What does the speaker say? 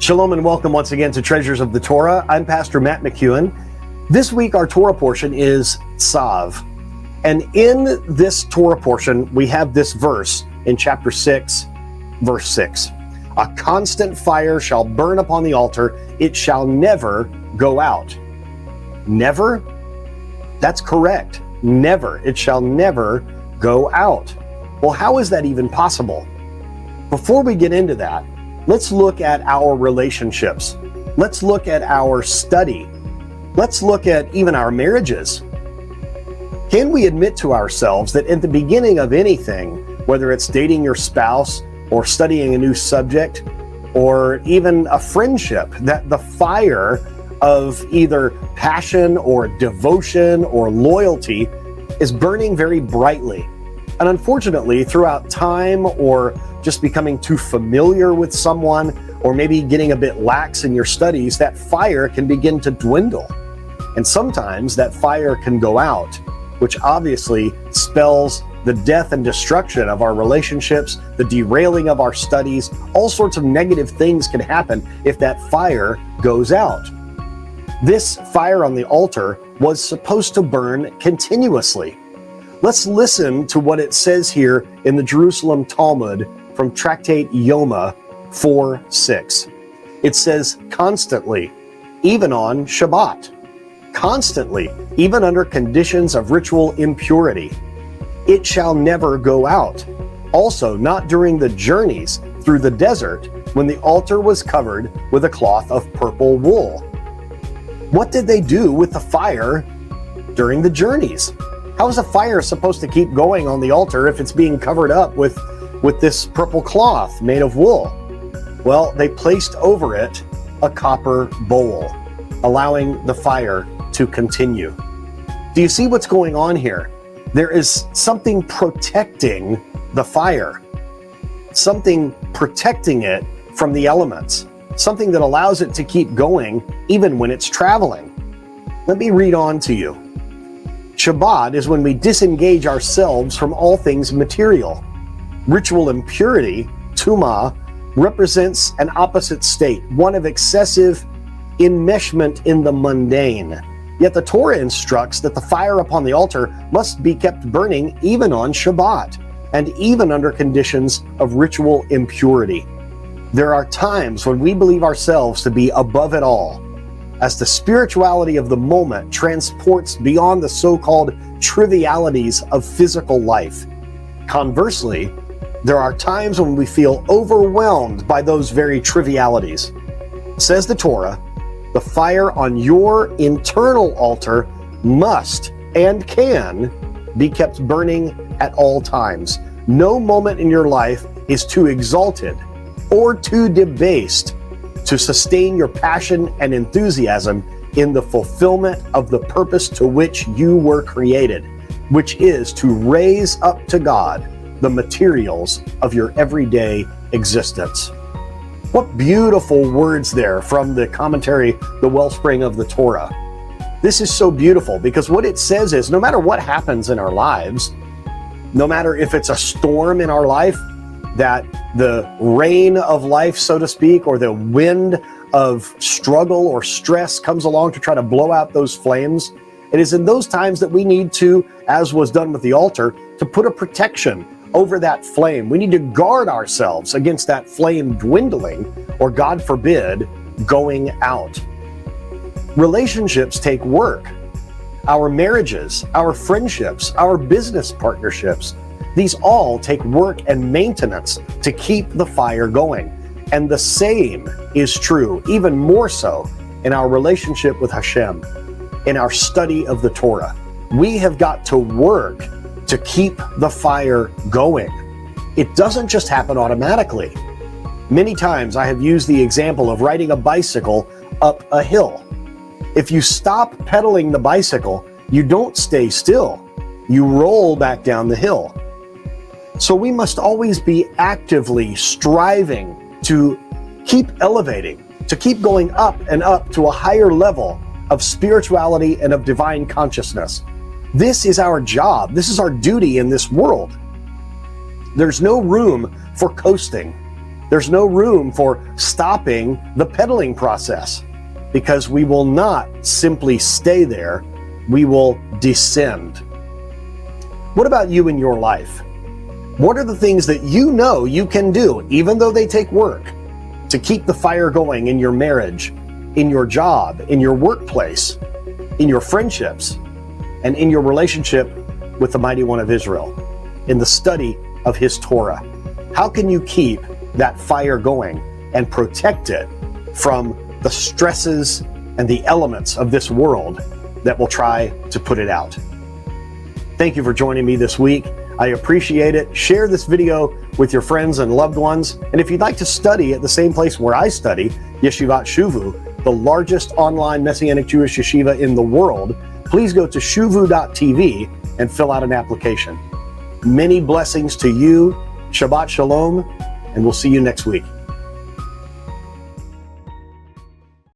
Shalom and welcome once again to Treasures of the Torah. I'm Pastor Matt McEwen. This week our Torah portion is Tzav. And in this Torah portion, we have this verse in chapter 6, verse 6. A constant fire shall burn upon the altar, it shall never go out. Never? That's correct. Never. It shall never go out. Well, how is that even possible? Before we get into that, let's look at our relationships. Let's look at our study. Let's look at even our marriages. Can we admit to ourselves that at the beginning of anything, whether it's dating your spouse or studying a new subject or even a friendship, that the fire of either passion or devotion or loyalty is burning very brightly? And unfortunately, throughout time or just becoming too familiar with someone, or maybe getting a bit lax in your studies, that fire can begin to dwindle. And sometimes that fire can go out, which obviously spells the death and destruction of our relationships, the derailing of our studies. All sorts of negative things can happen if that fire goes out. This fire on the altar was supposed to burn continuously. Let's listen to what it says here in the Jerusalem Talmud from Tractate Yoma 4:6. It says, constantly, even on Shabbat. Constantly, even under conditions of ritual impurity. It shall never go out. Also, not during the journeys through the desert when the altar was covered with a cloth of purple wool. What did they do with the fire during the journeys? How is a fire supposed to keep going on the altar if it's being covered up with this purple cloth made of wool? Well, they placed over it a copper bowl, allowing the fire to continue. Do you see what's going on here? There is something protecting the fire, something protecting it from the elements, something that allows it to keep going even when it's traveling. Let me read on to you. Shabbat is when we disengage ourselves from all things material. Ritual impurity, tumah, represents an opposite state, one of excessive enmeshment in the mundane. Yet the Torah instructs that the fire upon the altar must be kept burning even on Shabbat, and even under conditions of ritual impurity. There are times when we believe ourselves to be above it all, as the spirituality of the moment transports beyond the so-called trivialities of physical life. Conversely, there are times when we feel overwhelmed by those very trivialities. Says the Torah, the fire on your internal altar must and can be kept burning at all times. No moment in your life is too exalted or too debased to sustain your passion and enthusiasm in the fulfillment of the purpose to which you were created, which is to raise up to God the materials of your everyday existence. What beautiful words there from the commentary, The Wellspring of the Torah. This is so beautiful because what it says is no matter what happens in our lives, no matter if it's a storm in our life, that the rain of life, so to speak, or the wind of struggle or stress comes along to try to blow out those flames, it is in those times that we need to, as was done with the altar, to put a protection over that flame. We need to guard ourselves against that flame dwindling, or God forbid, going out. Relationships take work. Our marriages, our friendships, our business partnerships, these all take work and maintenance to keep the fire going. And the same is true, even more so, in our relationship with Hashem, in our study of the Torah. We have got to work to keep the fire going. It doesn't just happen automatically. Many times I have used the example of riding a bicycle up a hill. If you stop pedaling the bicycle, you don't stay still. You roll back down the hill. So we must always be actively striving to keep elevating, to keep going up and up to a higher level of spirituality and of divine consciousness. This is our job. This is our duty in this world. There's no room for coasting. There's no room for stopping the pedaling process, because we will not simply stay there, we will descend. What about you in your life? What are the things that you know you can do, even though they take work, to keep the fire going in your marriage, in your job, in your workplace, in your friendships, and in your relationship with the Mighty One of Israel, in the study of His Torah? How can you keep that fire going and protect it from the stresses and the elements of this world that will try to put it out? Thank you for joining me this week. I appreciate it. Share this video with your friends and loved ones. And if you'd like to study at the same place where I study, Yeshivat Shuvu, the largest online Messianic Jewish yeshiva in the world, please go to shuvu.tv and fill out an application. Many blessings to you. Shabbat Shalom, and we'll see you next week.